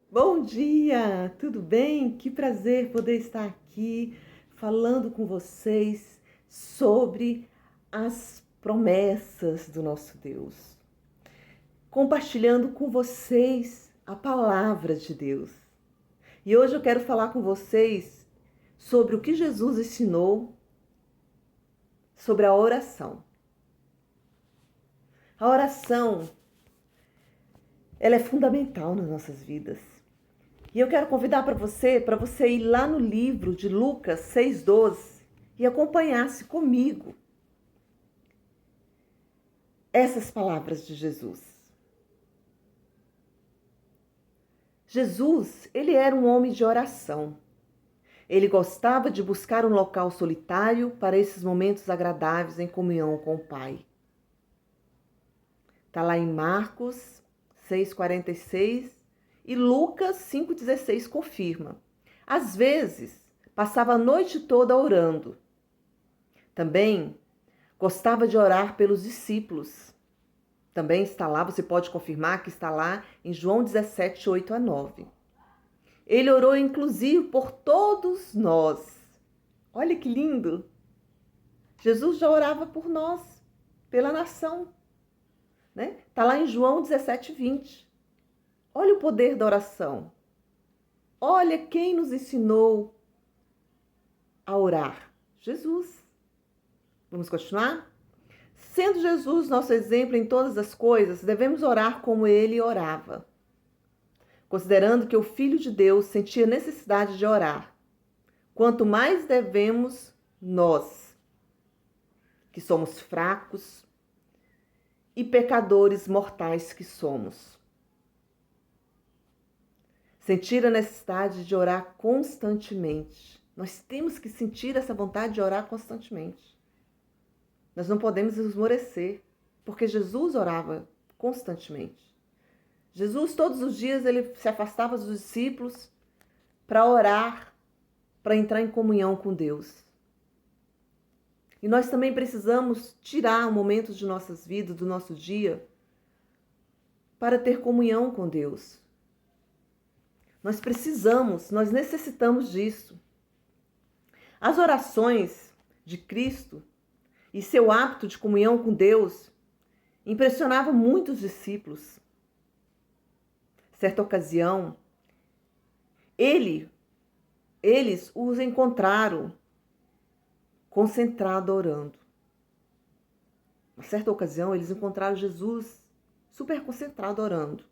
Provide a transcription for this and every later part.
Bom dia, tudo bem? Que prazer poder estar aqui falando com vocês sobre as promessas do nosso Deus, compartilhando com vocês a palavra de Deus. E hoje eu quero falar com vocês sobre o que Jesus ensinou sobre a oração. A oração, ela é fundamental nas nossas vidas. E eu quero convidar para você ir lá no livro de Lucas 6,12 e acompanhasse comigo essas palavras de Jesus. Jesus, ele era um homem de oração. Ele gostava de buscar um local solitário para esses momentos agradáveis em comunhão com o Pai. Está lá em Marcos 6,46 e Lucas 5,16 confirma. Às vezes, passava a noite toda orando. Também gostava de orar pelos discípulos. Também está lá, você pode confirmar que está lá em João 17, 8-9. Ele orou inclusive por todos nós. Olha que lindo! Jesus já orava por nós, pela nação. Né? Está lá em João 17, 20. Olha o poder da oração. Olha quem nos ensinou a orar. Jesus. Vamos continuar? Sendo Jesus nosso exemplo em todas as coisas, devemos orar como ele orava. Considerando que o Filho de Deus sentia necessidade de orar, quanto mais devemos nós, que somos fracos e pecadores mortais que somos, sentir a necessidade de orar constantemente. Nós temos que sentir essa vontade de orar constantemente. Nós não podemos esmorecer, porque Jesus orava constantemente. Jesus, todos os dias, ele se afastava dos discípulos para orar, para entrar em comunhão com Deus. E nós também precisamos tirar momentos de nossas vidas, do nosso dia, para ter comunhão com Deus. Nós necessitamos disso. As orações de Cristo e seu hábito de comunhão com Deus impressionavam muitos discípulos. Certa ocasião, eles os encontraram concentrado orando. Uma certa ocasião, eles encontraram Jesus super concentrado orando.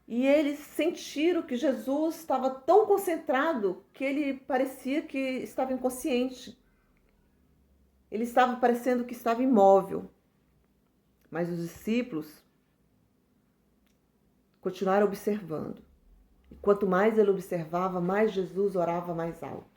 E eles sentiram que Jesus estava tão concentrado que ele parecia que estava inconsciente. Ele estava parecendo que estava imóvel. Mas os discípulos continuaram observando. E quanto mais ele observava, mais Jesus orava mais alto.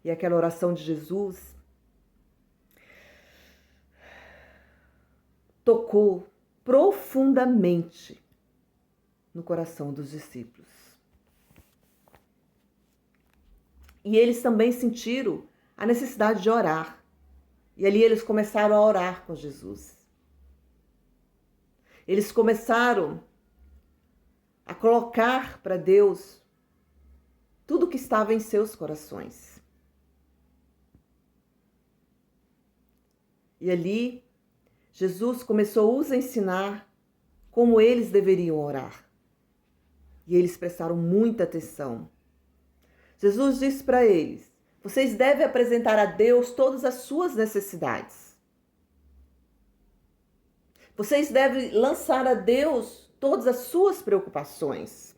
E aquela oração de Jesus tocou profundamente no coração dos discípulos. E eles também sentiram a necessidade de orar. E ali eles começaram a orar com Jesus. Eles começaram a colocar para Deus tudo que estava em seus corações. E ali, Jesus começou a os ensinar como eles deveriam orar. E eles prestaram muita atenção. Jesus disse para eles: vocês devem apresentar a Deus todas as suas necessidades. Vocês devem lançar a Deus todas as suas preocupações.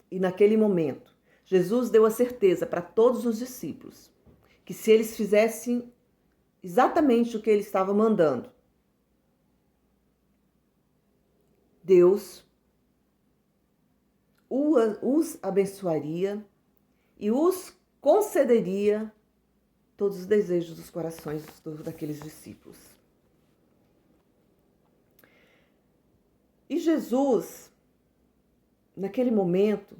E naquele momento, Jesus deu a certeza para todos os discípulos que se eles fizessem exatamente o que ele estava mandando, Deus os abençoaria e os concederia todos os desejos dos corações daqueles discípulos. E Jesus, naquele momento,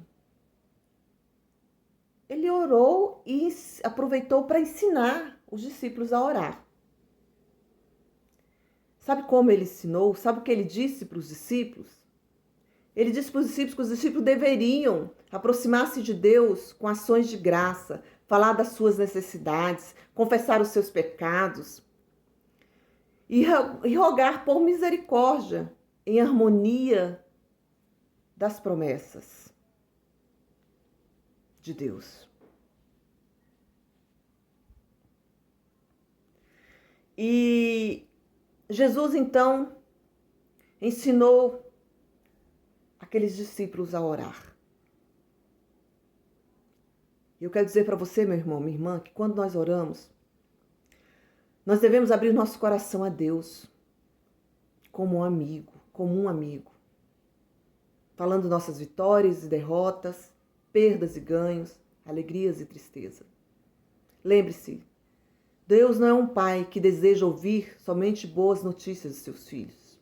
ele orou e aproveitou para ensinar os discípulos a orar. Sabe como ele ensinou? Sabe o que ele disse para os discípulos? Ele disse para os discípulos que os discípulos deveriam aproximar-se de Deus com ações de graça, falar das suas necessidades, confessar os seus pecados e rogar por misericórdia em harmonia das promessas de Deus. E Jesus, então, ensinou aqueles discípulos a orar. E eu quero dizer para você, meu irmão, minha irmã, que quando nós oramos, nós devemos abrir nosso coração a Deus como um amigo, falando nossas vitórias e derrotas, perdas e ganhos, alegrias e tristeza. Lembre-se, Deus não é um pai que deseja ouvir somente boas notícias de seus filhos,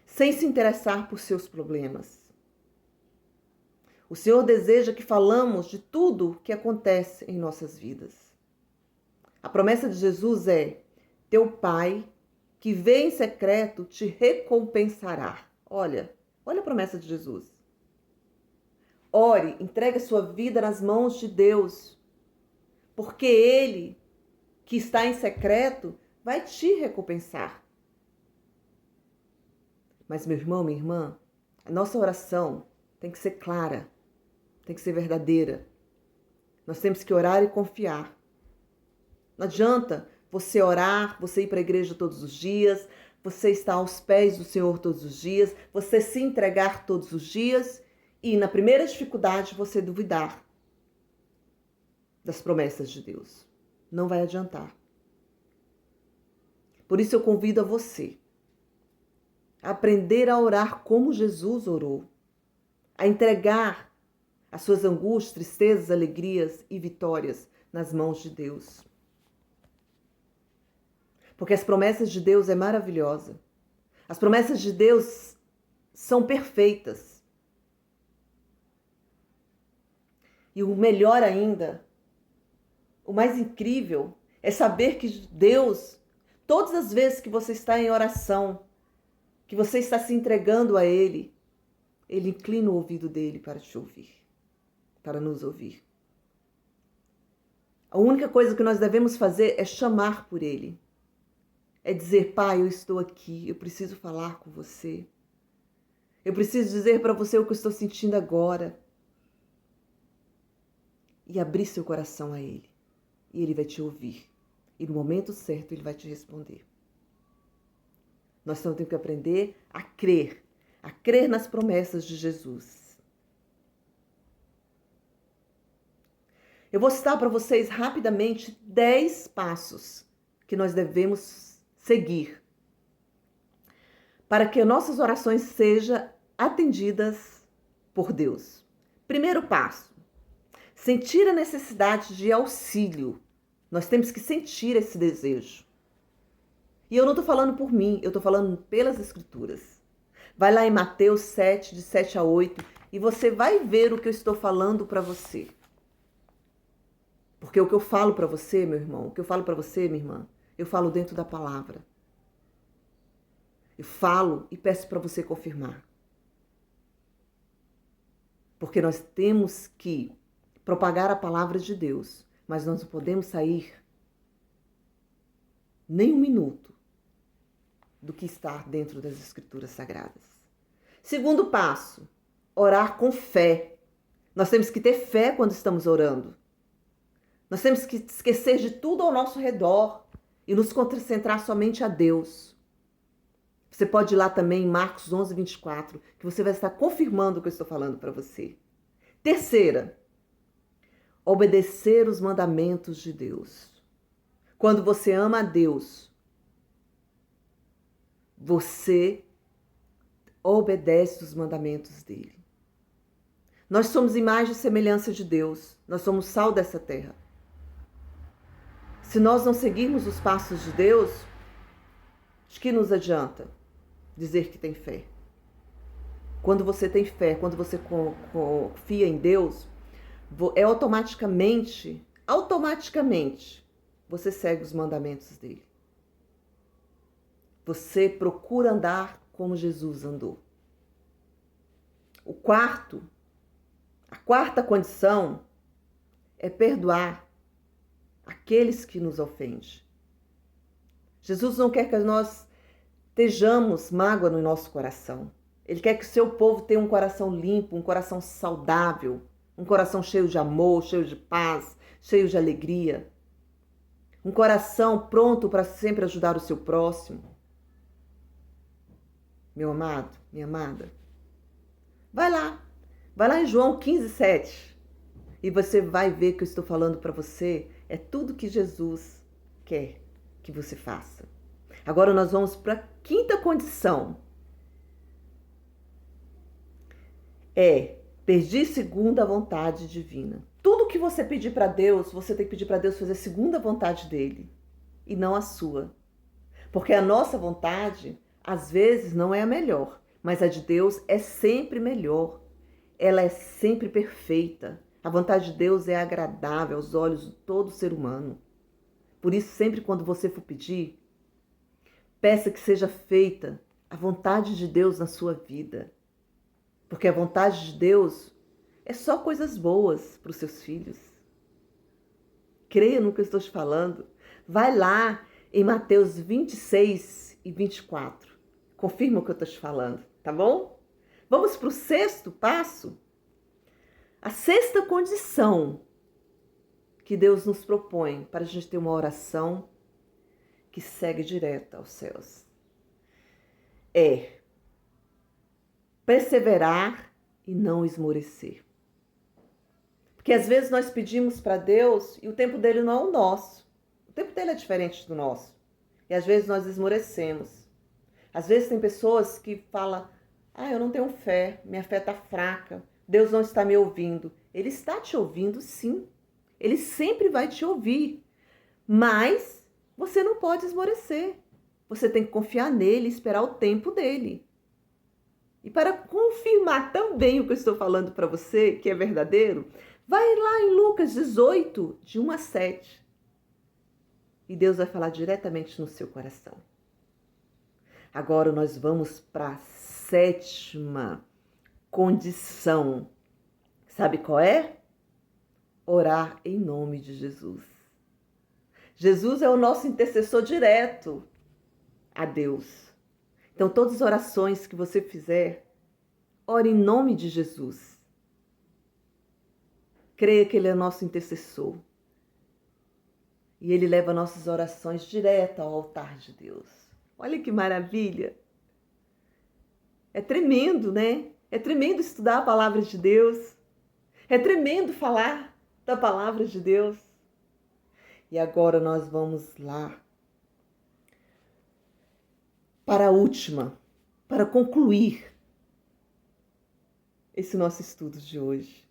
sem se interessar por seus problemas. O Senhor deseja que falamos de tudo o que acontece em nossas vidas. A promessa de Jesus é: teu Pai, que vê em secreto, te recompensará. Olha a promessa de Jesus. Ore, entregue a sua vida nas mãos de Deus, porque Ele, que está em secreto, vai te recompensar. Mas, meu irmão, minha irmã, a nossa oração tem que ser clara, tem que ser verdadeira. Nós temos que orar e confiar. Não adianta você orar, você ir para a igreja todos os dias, você estar aos pés do Senhor todos os dias, você se entregar todos os dias e na primeira dificuldade você duvidar das promessas de Deus. Não vai adiantar. Por isso eu convido a você a aprender a orar como Jesus orou, a entregar as suas angústias, tristezas, alegrias e vitórias nas mãos de Deus. Porque as promessas de Deus é maravilhosa. As promessas de Deus são perfeitas. E o melhor ainda, o mais incrível, é saber que Deus, todas as vezes que você está em oração, que você está se entregando a Ele, Ele inclina o ouvido dele para te ouvir, para nos ouvir. A única coisa que nós devemos fazer é chamar por Ele. É dizer: Pai, eu estou aqui, eu preciso falar com você. Eu preciso dizer para você o que eu estou sentindo agora. E abrir seu coração a Ele. E Ele vai te ouvir. E no momento certo Ele vai te responder. Nós temos que aprender a crer nas promessas de Jesus. Eu vou citar para vocês rapidamente 10 passos que nós devemos seguir para que nossas orações sejam atendidas por Deus. Primeiro passo: sentir a necessidade de auxílio. Nós temos que sentir esse desejo. E eu não estou falando por mim, eu estou falando pelas Escrituras. Vai lá em Mateus 7, de 7 a 8, e você vai ver o que eu estou falando para você. Porque o que eu falo para você, meu irmão, o que eu falo para você, minha irmã, eu falo dentro da palavra. Eu falo e peço para você confirmar. Porque nós temos que propagar a palavra de Deus, mas nós não podemos sair nem um minuto do que está dentro das Escrituras Sagradas. Segundo passo, orar com fé. Nós temos que ter fé quando estamos orando. Nós temos que esquecer de tudo ao nosso redor e nos concentrar somente a Deus. Você pode ir lá também em Marcos 11, 24, que você vai estar confirmando o que eu estou falando para você. Terceira, obedecer os mandamentos de Deus. Quando você ama a Deus, você obedece os mandamentos dele. Nós somos imagem e semelhança de Deus. Nós somos sal dessa terra. Se nós não seguirmos os passos de Deus, de que nos adianta dizer que tem fé? Quando você tem fé, quando você confia em Deus, é automaticamente, você segue os mandamentos dele. Você procura andar como Jesus andou. A quarta condição é perdoar aqueles que nos ofendem. Jesus não quer que nós estejamos mágoa no nosso coração. Ele quer que o seu povo tenha um coração limpo, um coração saudável, um coração cheio de amor, cheio de paz, cheio de alegria. Um coração pronto para sempre ajudar o seu próximo. Meu amado, minha amada, vai lá em João 15:7 e você vai ver que eu estou falando para você é tudo que Jesus quer que você faça. Agora nós vamos para a quinta condição. Pedir segundo a vontade divina. Tudo que você pedir para Deus, você tem que pedir para Deus fazer segundo a vontade dele e não a sua. Porque a nossa vontade, às vezes, não é a melhor, mas a de Deus é sempre melhor. Ela é sempre perfeita. A vontade de Deus é agradável aos olhos de todo ser humano. Por isso, sempre quando você for pedir, peça que seja feita a vontade de Deus na sua vida. Porque a vontade de Deus é só coisas boas para os seus filhos. Creia no que eu estou te falando. Vai lá em Mateus 26:24. Confirma o que eu estou te falando, tá bom? Vamos para o sexto passo? A sexta condição que Deus nos propõe para a gente ter uma oração que segue direto aos céus é perseverar e não esmorecer. Porque às vezes nós pedimos para Deus e o tempo dele não é o nosso. O tempo dele é diferente do nosso. E às vezes nós esmorecemos. Às vezes tem pessoas que falam, eu não tenho fé, minha fé está fraca, Deus não está me ouvindo. Ele está te ouvindo, sim. Ele sempre vai te ouvir. Mas você não pode esmorecer. Você tem que confiar nele e esperar o tempo dele. E para confirmar também o que eu estou falando para você, que é verdadeiro, vai lá em Lucas 18:1-7. E Deus vai falar diretamente no seu coração. Agora nós vamos para a sétima condição. Sabe qual é? Orar em nome de Jesus. Jesus é o nosso intercessor direto a Deus. Então, todas as orações que você fizer, ore em nome de Jesus. Creia que Ele é nosso intercessor. E Ele leva nossas orações direto ao altar de Deus. Olha que maravilha! É tremendo, né? É tremendo estudar a palavra de Deus. É tremendo falar da palavra de Deus. E agora nós vamos lá para a última, para concluir esse nosso estudo de hoje.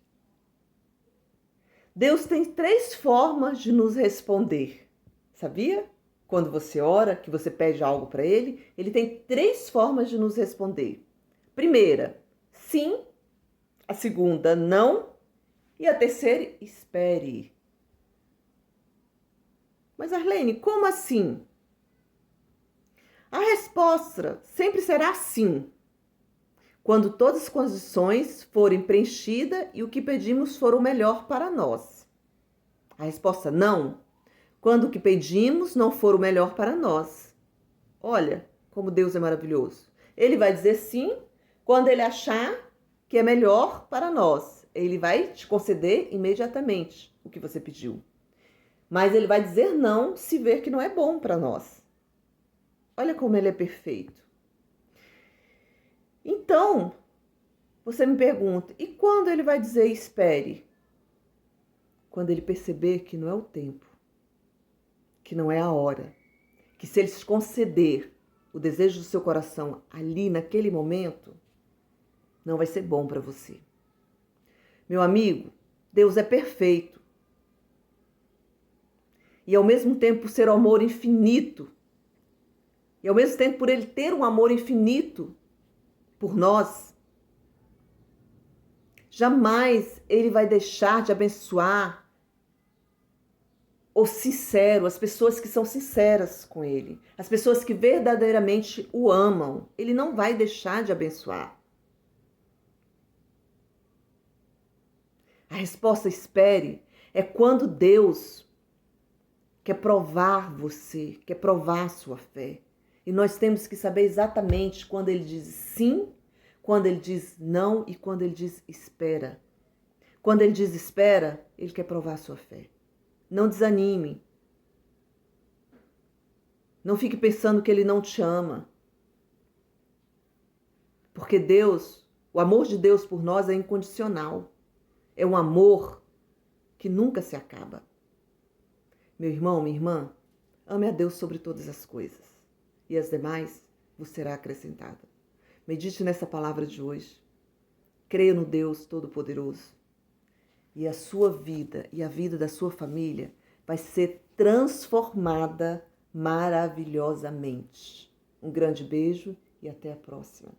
Deus tem 3 formas de nos responder, sabia? Quando você ora, que você pede algo para Ele, Ele tem 3 formas de nos responder. Primeira, sim. A segunda, não. E a terceira, espere. Mas Arlene, como assim? A resposta sempre será sim, quando todas as condições forem preenchidas e o que pedimos for o melhor para nós. A resposta não, quando o que pedimos não for o melhor para nós. Olha como Deus é maravilhoso. Ele vai dizer sim quando ele achar que é melhor para nós. Ele vai te conceder imediatamente o que você pediu. Mas ele vai dizer não se ver que não é bom para nós. Olha como ele é perfeito. Então, você me pergunta, e quando ele vai dizer espere? Quando ele perceber que não é o tempo, que não é a hora, que se ele te conceder o desejo do seu coração ali, naquele momento, não vai ser bom para você. Meu amigo, Deus é perfeito. E ao mesmo tempo, por ser o amor infinito, e ao mesmo tempo, por ele ter um amor infinito por nós, jamais ele vai deixar de abençoar ou sincero, as pessoas que são sinceras com Ele, as pessoas que verdadeiramente o amam, Ele não vai deixar de abençoar. A resposta espere é quando Deus quer provar você, quer provar sua fé. E nós temos que saber exatamente quando Ele diz sim, quando Ele diz não e quando Ele diz espera. Quando Ele diz espera, Ele quer provar sua fé. Não desanime. Não fique pensando que Ele não te ama. Porque Deus, o amor de Deus por nós é incondicional. É um amor que nunca se acaba. Meu irmão, minha irmã, ame a Deus sobre todas as coisas. E as demais vos será acrescentada. Medite nessa palavra de hoje. Creia no Deus Todo-Poderoso. E a sua vida e a vida da sua família vai ser transformada maravilhosamente. Um grande beijo e até a próxima.